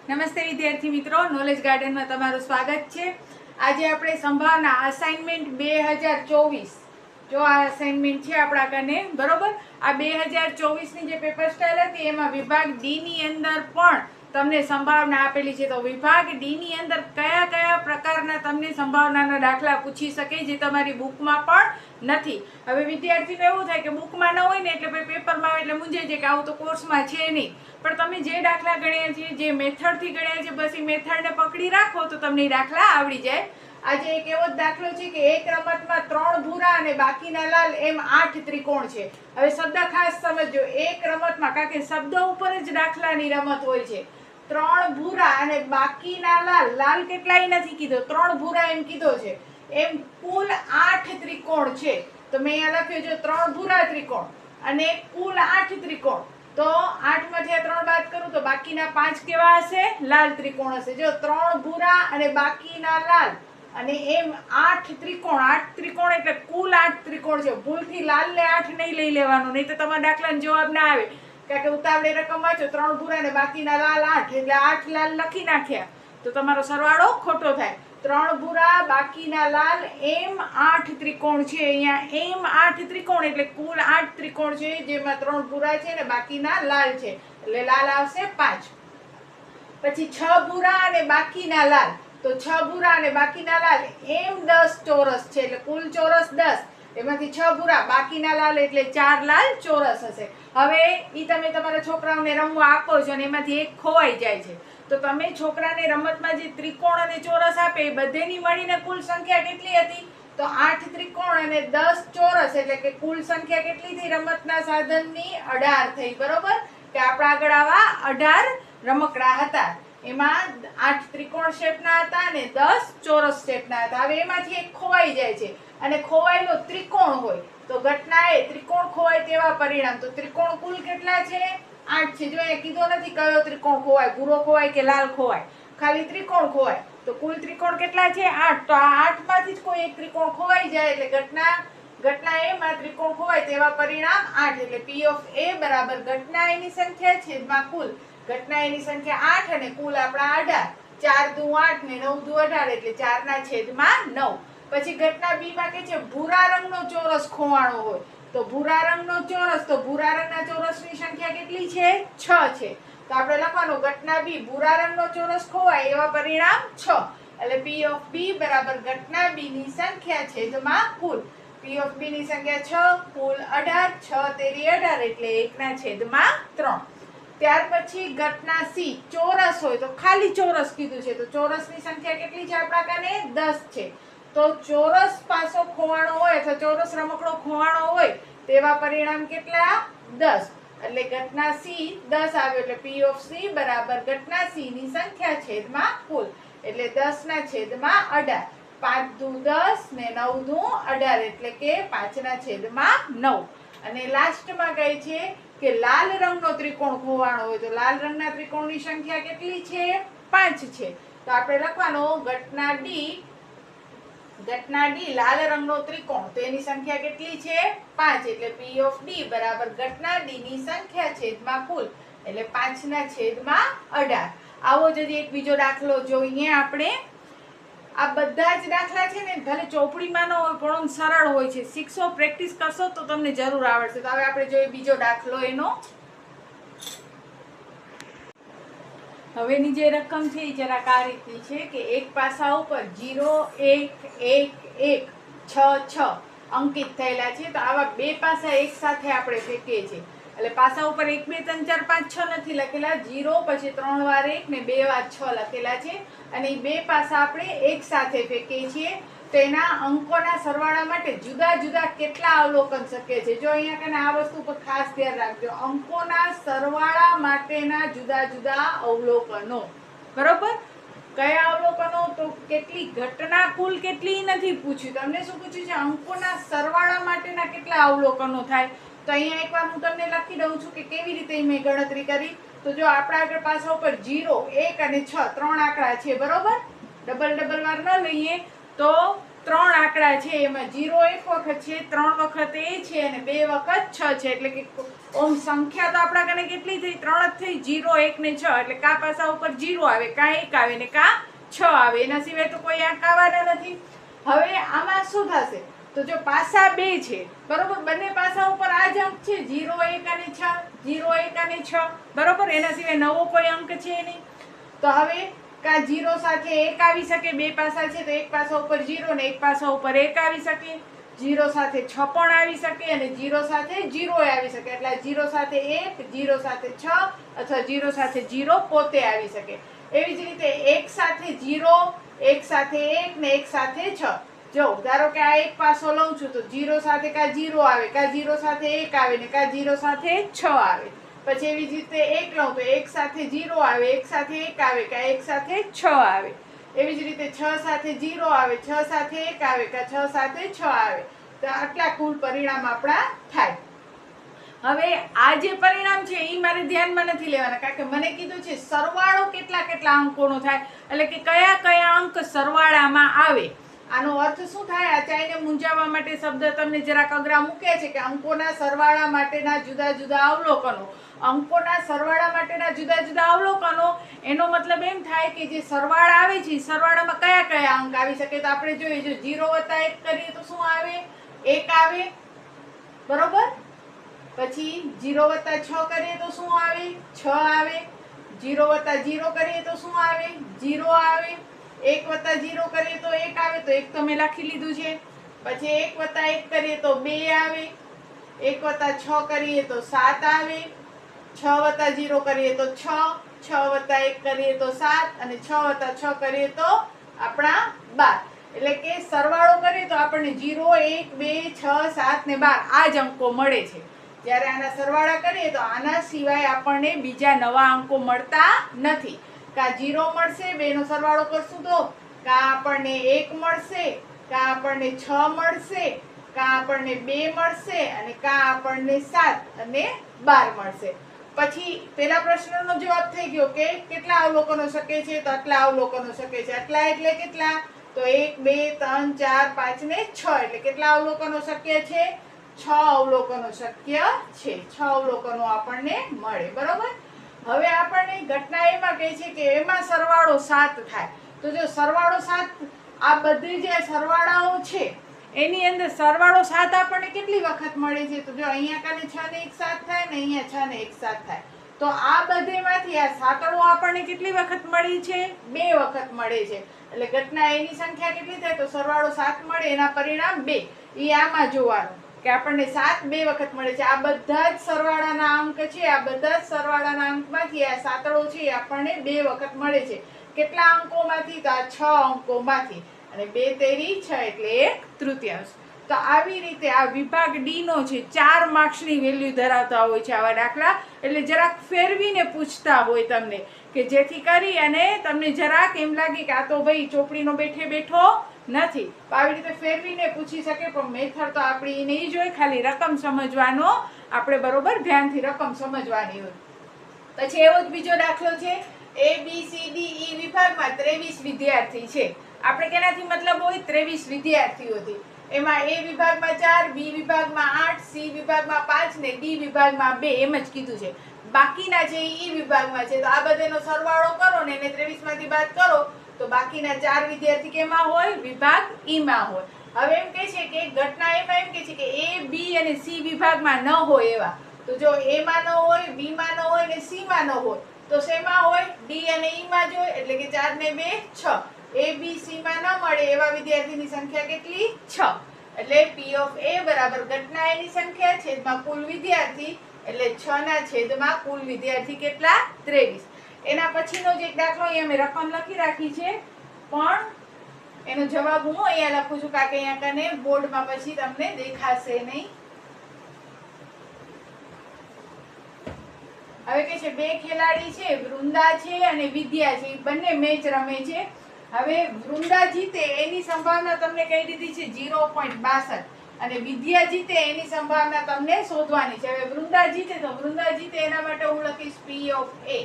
નમસ્તે વિદ્યાર્થી મિત્રો, નોલેજ ગાર્ડનમાં તમારું સ્વાગત છે। આજે આપણે સંભાવના અસાઇનમેન્ટ 2024 જો આ અસાઇનમેન્ટ છે આપણા કને બરોબર। આ 2024ની જે પેપર સ્ટાઇલ હતી એમાં વિભાગ ડી ની અંદર પણ તમને સંભાવના આપેલી છે। તો વિભાગ ડી ની અંદર કયા કયા પ્રકારના તમને સંભાવનાના દાખલા પૂછી શકે જે તમારી બુકમાં પણ નથી। હવે વિદ્યાર્થીને એવું થાય કે બુકમાં ન હોય ને એટલે પેપરમાં આવે એટલે મૂંઝાઈ જાય કે આવું તો કોર્સમાં છે નહીં, પણ તમે જે દાખલા ગણ્યા છે, જે મેથડથી ગણ્યા છે, બસ એ મેથડને પકડી રાખો તો તમને એ દાખલા આવડી જાય। આજે એક એવો જ દાખલો છે કે એક રમતમાં 3 ભૂરા અને બાકીના લાલ એમ 8 ત્રિકોણ છે। હવે શબ્દ ખાસ સમજજો, એક રમતમાં, કારણ કે શબ્દ ઉપર જ દાખલાની રમત હોય છે। 3 ભૂરા અને બાકીના લાલ, લાલ કેટલાય નથી કીધો, 3 ભૂરા એમ કીધો છે, એમ કુલ 8 ત્રિકોણ છે। તો મેં અહીંયા લખ્યું છે 3 ભૂરા ત્રિકોણ અને કુલ 8 ત્રિકોણ। તો 8 માંથી 3 બાદ કરું તો બાકીના 5 કેવા હશે? લાલ ત્રિકોણ હશે। જો 3 ભૂરા અને બાકીના લાલ અને એમ 8 ત્રિકોણ, 8 ત્રિકોણ એટલે કુલ 8 ત્રિકોણ છે। ભૂલથી લાલ ને 8 નહીં લઈ લેવાનું, નહીં તો તમારા દાખલાનો જવાબ ના આવે, કારણ કે ઉતાવળે રકમ વાંચો 3 ભૂરા અને બાકીના લાલ 8 એટલે 8 લાલ લખી નાખ્યા તો તમારો સરવાળો ખોટો થાય। 3 ભૂરા બાકીના લાલ એમ 8 ત્રિકોણ છે। અહીંયા એમ 8 ત્રિકોણ એટલે કુલ 8 ત્રિકોણ છે, જેમાં 3 ભૂરા છે ને બાકીના લાલ છે, એટલે લાલ આવશે 5। પછી 6 ભૂરા અને બાકીના લાલ, તો 6 ભૂરા અને બાકીના લાલ એમ 10 ચોરસ છે, એટલે કુલ ચોરસ 10, એમાંથી 6 ભૂરા બાકીના લાલ એટલે 4 લાલ ચોરસ હશે। હવે ઈ તમે તમારા છોકરાઓને રમવા આપો છો અને એમાંથી એક ખોવાઈ જાય છે, તો તમે છોકરાને રમતમાં જે ત્રિકોણ અને ચોરસ આપે એ બધેની મળીને કુલ સંખ્યા કેટલી હતી? તો 8 ત્રિકોણ અને 10 ચોરસ, એટલે કે કુલ સંખ્યા કેટલી થઈ રમતના સાધનની? 18 થઈ, બરોબર? કે આપણા આગળ આવા 18 રમકડા હતા, એમાં 8 ત્રિકોણ શેપના હતા અને 10 ચોરસ શેપના હતા। હવે એમાંથી એક ખોવાઈ જાય છે અને ખોવાયેલો ત્રિકોણ હોય તો ઘટના એ ત્રિકોણ ખોવાય તેવા પરિણામ। તો ત્રિકોણ કુલ કેટલા છે? 8 છે। જો એ કીધો નથી કયો ત્રિકોણ ખોવાય, ભૂરો ખોવાય કે લાલ ખોવાય, ખાલી ત્રિકોણ ખોવાય। તો કુલ ત્રિકોણ કેટલા છે? 8। તો આ 8 માંથી જ કોઈ એક ત્રિકોણ ખોવાઈ જાય એટલે ઘટના એ માં ત્રિકોણ ખોવાય તેવા પરિણામ 8, એટલે P of A બરાબર ઘટના એની સંખ્યા છેદમાં કુલ। ઘટના એની સંખ્યા 8 અને કુલ આપણા 18, 4 દુ 8 ને 9 દુ 18 એટલે 4 ના છેદમાં 9। પછી ઘટના બી માં કે છે ભૂરા રંગનો ચોરસ ખોવાણો હોય, તો ભૂરા રંગનો ચોરસ, તો ભૂરા રંગના ચોરસની સંખ્યા કેટલી છે? 6 છે। તો આપણે લખવાનું ઘટના બી ભૂરા રંગનો ચોરસ ખોવાય એવા પરિણામ 6, એટલે P of B બરાબર ઘટના બી ની સંખ્યા છેદમાં કુલ। P of B ની સંખ્યા 6, કુલ 18, 6 તેરી 18 એટલે 1 ના છેદમાં 3। ત્યાર પછી ઘટના સી ચોરસ હોય, તો ખાલી ચોરસ કીધું છે, તો ચોરસની સંખ્યા કેટલી છે આપણા કાને? 10 છે। તો ચોરસ પાસો ખોવાણો હોય અથવા ચોરસ રમકડો ખોવાણો હોય તેવા પરિણામ કેટલા? 10, એટલે ઘટના સી 10 આવ્યો, એટલે P of C બરાબર ઘટના સી ની સંખ્યા છેદમાં કુલ, એટલે 10 ના છેદમાં 18, 5 દુ 10 ને 9 દુ 18 એટલે કે 5 ના છેદમાં 9। અને લાસ્ટમાં કહે છે કે લાલ રંગનો ત્રિકોણ ખોવાણો હોય, તો લાલ રંગના ત્રિકોણની સંખ્યા કેટલી છે? 5 છે। તો આપણે લખવાનું ઘટના ડી લાલ રંગનો ત્રિકોણ, તો એની સંખ્યા કેટલી છે? 5, એટલે P of D બરાબર ઘટના ડી ની સંખ્યા છેદમાં કુલ, એટલે 5 ના છેદમાં 18। આવો જ એક બીજો દાખલો જોઈએ આપણે। આ બધા જ દાખલા છે ને ભલે ચોપડીમાં ન હોય પણ સરળ હોય છે, શીખશો, પ્રેક્ટિસ કરશો તો તમને જરૂર આવડશે। તો હવે આપણે જોઈએ બીજો દાખલો એનો। હવેની જે રકમ છે એ જરાક આ રીતની છે કે એક પાસા ઉપર 0, 1, 1, 1, 6, 6 અંકિત થયેલા છે। તો આવા બે પાસા એક સાથે આપણે ફેંકીએ છીએ, એટલે પાસા ઉપર 1, 2, 3, 4, 5, 6 નથી લખેલા, 0 પછી 3 વાર 1 ને 2 વાર 6 લખેલા છે, અને એ બે પાસા આપણે એક સાથે ફેંકીએ છીએ। તો એના અંકોના સરવાળા માટે જુદા જુદા કેટલા અવલોકન શક્ય છે? જો અહીંયા કને આ વસ્તુ પર ખાસ ધ્યાન રાખજો, અંકોના સરવાળા માટેના જુદા જુદા અવલોકનો, બરોબર? કયા અવલોકનો? તો કેટલી ઘટના કુલ કેટલી નથી પૂછ્યું, તમને શું પૂછ્યું છે? અંકોના સરવાળા માટેના કેટલા અવલોકનો થાય। તો અહીંયા એકવાર હું તમને લખી દઉં છું કે કેવી રીતે મેં ગણતરી કરી। તો જો આપણા આગળ પાસા ઉપર 0, 1 અને 6 ત્રણ આંકડા છે, બરોબર? ડબલ વાર ન લઈએ તો 3 આંકડા છે એમાં 0 એક વખત છે, 3 વખત એ છે અને 2 વખત 6 છે. એટલે કે ઓમ સંખ્યા તો આપણા કને કેટલી થઈ? 3 જ થઈ. 0 1 ને 6 એટલે કા પાસા ઉપર 0 આવે, કા 1 આવે ને કા 6 આવે. એના સિવાય તો કોઈ આંક આવવાના નથી. હવે આમાં શું થશે? તો જો પાસા 2 છે બરોબર, બંને પાસા ઉપર આ જ અંક છે 0 1 અને 6, 0 1 અને 6 બરોબર. એના સિવાય નવો કોઈ અંક છે નહીં. તો હવે કા 0 સાથે 1 આવી શકે, 2 પાસા છે તો એક પાસા ઉપર 0 ને એક પાસા ઉપર 1 આવી શકે. 0 સાથે 6 પણ આવી શકે અને 0 સાથે 0 આવી શકે. એટલે 0 સાથે 1, 0 સાથે 6 અથવા 0 સાથે 0 પોતે આવી શકે. એવી જ રીતે 1 સાથે 0, 1 સાથે 1 ને 1 સાથે 6. જો ધારો કે આ એક પાસો લઉં છું તો 0 સાથે કા 0 આવે, કા 0 સાથે 1 આવે ને કા 0 સાથે 6 આવે. પછી એવી જ રીતે 1 લઉં તો 1 સાથે 0 આવે, 1 સાથે 1 આવે, કા 1 સાથે 6 આવે. એવી જ રીતે 6 સાથે 0 આવે, 6 સાથે 1 આવે, કા 6 સાથે 6 આવે. તો આટલા કુલ પરિણામ આપણા થાય. હવે આ જે પરિણામ છે એ મારે ધ્યાનમાં નથી લેવાના, કારણ કે મને કીધું છે સરવાળો કેટલા કેટલા અંકોનો થાય, એટલે કે કયા કયા અંક સરવાળામાં આવે. આનો અર્થ શું થાય? આ ચાઈને મૂંઝાવવા માટે શબ્દ તમને જરાક અઘરા મૂક્યા છે કે અંકોના સરવાળા માટેના જુદા જુદા અવલોકનો. અંકોના સરવાળા માટેના જુદા જુદા અવલોકનો એનો મતલબ એમ થાય કે જે સરવાળા આવે છે સરવાળામાં કયા કયા અંક આવી શકે. તો આપણે જોઈએ, જો 0 વત્તા 1 કરીએ તો શું આવે? 1 આવે બરોબર. પછી 0 વત્તા 6 કરીએ તો શું આવે? 6 આવે. 0 વત્તા 0 કરીએ તો શું આવે? 0 આવે. 1 વત્તા 0 કરીએ તો 1 આવે, તો 1 તો મેં લખી લીધું છે. પછી 1 વત્તા 1 કરીએ તો 2 આવે. 1 વત્તા 6 કરીએ તો 7 આવે. 6 વત્તા 0 કરીએ તો 6, 6 વત્તા 1 કરીએ તો 7 અને 6 વત્તા 6 કરીએ તો આપણા 12. એટલે કે સરવાળો કરીએ તો આપણને 0, 1, 2, 6, 7 ને 12 આ જ અંકો મળે છે. જ્યારે આના સરવાળા કરીએ તો આના સિવાય આપણને બીજા નવા અંકો મળતા નથી. કા 0 મળશે, 2 નો સરવાળો કરશું તો કા આપણને 1 મળશે, કા આપણને 6 મળશે, કા આપણને 2 મળશે અને કા આપણને 7 અને 12 મળશે. પછી પેલા પ્રશ્નનો જવાબ થઈ ગયો કે કેટલા અવલોકનો શક્ય છે? તો આટલા અવલોકનો શક્ય છે. આટલા એટલે કેટલા? તો 1, 2, 3, 4, 5 ને 6. એટલે કેટલા અવલોકનો શક્ય છે? 6 અવલોકનો શક્ય છે. 6 અવલોકનો આપણને મળે બરોબર. હવે આપણને ઘટના એમાં કહે છે કે એમાં સરવાળો 7 થાય. તો જો સરવાળો 7, આ બધી જે સરવાળાઓ છે એની અંદર સરવાળો 7 આપણને કેટલી વખત મળે છે? તો જો અહીંયા કાને 6 ને 1 7 થાય ને અહીંયા 6 ને 1 7 થાય. તો આ બધેમાંથી આ સાતડો આપણને કેટલી વખત મળી છે? 2 વખત મળે છે. એટલે ઘટના એની સંખ્યા કેટલી થાય? તો સરવાળો 7 મળે, એના પરિણામ 2. એ આમાં જોવાનું કે આપણને 7 2 વખત મળે છે. આ બધા જ સરવાળાના અંક છે. આ બધા જ સરવાળાના અંકમાંથી આ સાતડો છે એ આપણને 2 વખત મળે છે. કેટલા અંકોમાંથી? તો આ 6 અંકોમાંથી. અને 2 તેરી 6 એટલે 1/3. તો આવી રીતે આ વિભાગ ડી નો છે 4 માર્ક્સની વેલ્યુ ધરાવતા હોય છે આવા દાખલા. એટલે જરાક ફેરવીને પૂછતા હોય તમને, કે જેથી કરી અને તમને જરાક એમ લાગે કે આ તો ભાઈ ચોપડીનો બેઠે બેઠો નથી. આવી રીતે ફેરવીને પૂછી શકે, પણ મેથડ તો આપણી નહીં જ હોય, ખાલી રકમ સમજવાનો આપણે બરોબર ધ્યાનથી રકમ સમજવાની હોય. પછી એવો જ બીજો દાખલો છે, ABCDE વિભાગમાં 23 વિદ્યાર્થી છે. આપણે કેનાથી મતલબ હોય? 23 વિદ્યાર્થીઓથી. એમાં A વિભાગમાં 4, B વિભાગમાં 8, C વિભાગમાં 5 ને D વિભાગમાં 2 એમ જ કીધું છે. બાકીના છે E વિભાગમાં છે. તો આ બધાનો સરવાળો કરો ને એને 23 માંથી બાદ કરો તો બાકીના 4 વિદ્યાર્થી કેમાં હોય? વિભાગ E માં હોય. હવે એમ કહે છે કે ઘટના એમાં એમ કહે છે કે A, B અને C વિભાગમાં ન હોય એવા. તો જો A માં ન હોય, B માં ન હોય ને C માં ન હોય તો શેમાં હોય? D અને E માં જ હોય. એટલે કે 4 ને 2 6. A, B, C માં ન મળે એવા વિદ્યાર્થીની સંખ્યા કેટલી? 6. એટલે P of A બરાબર ઘટના એની સંખ્યા છેદમાં કુલ વિદ્યાર્થી, એટલે 6 ના છેદમાં કુલ વિદ્યાર્થી કેટલા? 23. એના પછીનો જે એક દાખલો અહીંયા મેં રકમ લખી રાખી છે, પણ એનો જવાબ હું અહીંયા લખું છું કારણ કે અહીંયા કને બોર્ડમાં પછી તમને દેખાશે નહીં. હવે કે છે 2 ખેલાડી છે, વૃંદા છે અને વિદ્યા છે, બંને મેચ રમે છે. હવે વૃંદા જીતે એની સંભાવના તમને કહી દીધી છે 0.62 અને વિદ્યા જીતે એની સંભાવના તમને શોધવાની છે. હવે વૃંદા જીતે તો વૃંદા જીતે એના માટે હું લખીશ P of A.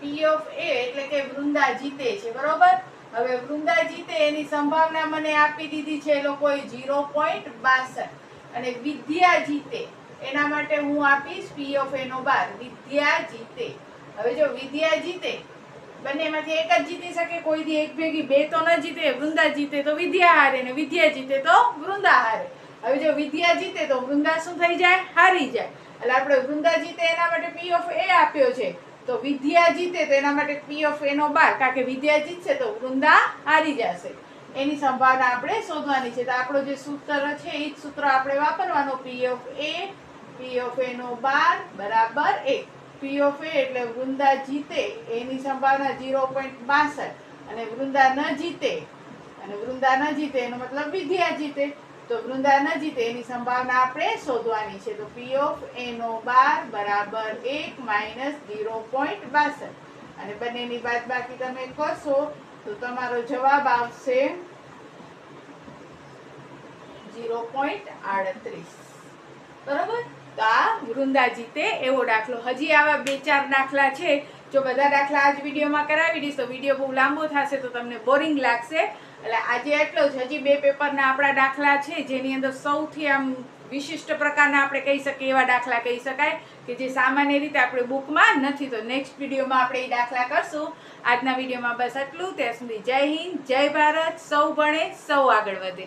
P of A એટલે કે વૃંદા જીતે છે બરોબર. હવે વૃંદા જીતે એની સંભાવના મને આપી દીધી છે એ લોકોએ 0.62 અને વિદ્યા જીતે એના માટે હું આપીશ P of A નો 12. વિદ્યા જીતે. હવે જો વિદ્યા જીતે બંનેમાંથી એક જ જીતી શકે, કોઈ દી એક ભેગી બે તો ન જીતે. વૃંદા જીતે તો વિદ્યા હારે ને વિદ્યા જીતે તો વૃંદા હારે. હવે જો વિદ્યા જીતે તો વૃંદા શું થઈ જાય? હારી જાય. એટલે આપણે વૃંદા જીતે એના માટે P of A આપ્યો છે, તો વિદ્યા જીતે તો એના માટે P of A નો 12, કારણ કે વિદ્યા જીતશે તો વૃંદા હારી જશે. એની સંભાવના આપણે શોધવાની છે. તો આપણો જે સૂત્ર છે એ જ સૂત્ર આપણે વાપરવાનો. P of A નો 12 બરાબર 1. P of A એટલે વૃંદા જીતે એની સંભાવના 0.62 અને વૃંદા ન જીતે એનો મતલબ વિદ્યા જીતે. તો વૃંદા ન જીતે એની સંભાવના આપણે શોધવાની છે. તો P of A નો 12 બરાબર 1 માઇનસ 0.62 અને બંનેની બાદબાકી તમે કરશો તો તમારો જવાબ આવશે 0.38. બરોબર? તો આ વૃંદા જીતે એવો દાખલો. હજી આવા 2-4 દાખલા છે. જો બધા દાખલા આજ વિડીયોમાં કરાવી દઈશ તો વિડીયો બહુ લાંબો થશે તો તમને બોરિંગ લાગશે. એટલે આજે એટલો જ. હજી 2 પેપરના આપણા દાખલા છે જેની અંદર સૌથી આમ વિશિષ્ટ પ્રકારના આપણે કહી શકીએ એવા દાખલા કહી શકાય કે જે સામાન્ય રીતે આપણે બુકમાં નથી. તો નેક્સ્ટ વિડીયોમાં આપણે એ દાખલા કરશું. આજના વિડીયોમાં બસ આટલું. ત્યાં સુધી જય હિન્દ, જય ભારત. સૌ ભણે સૌ આગળ વધે.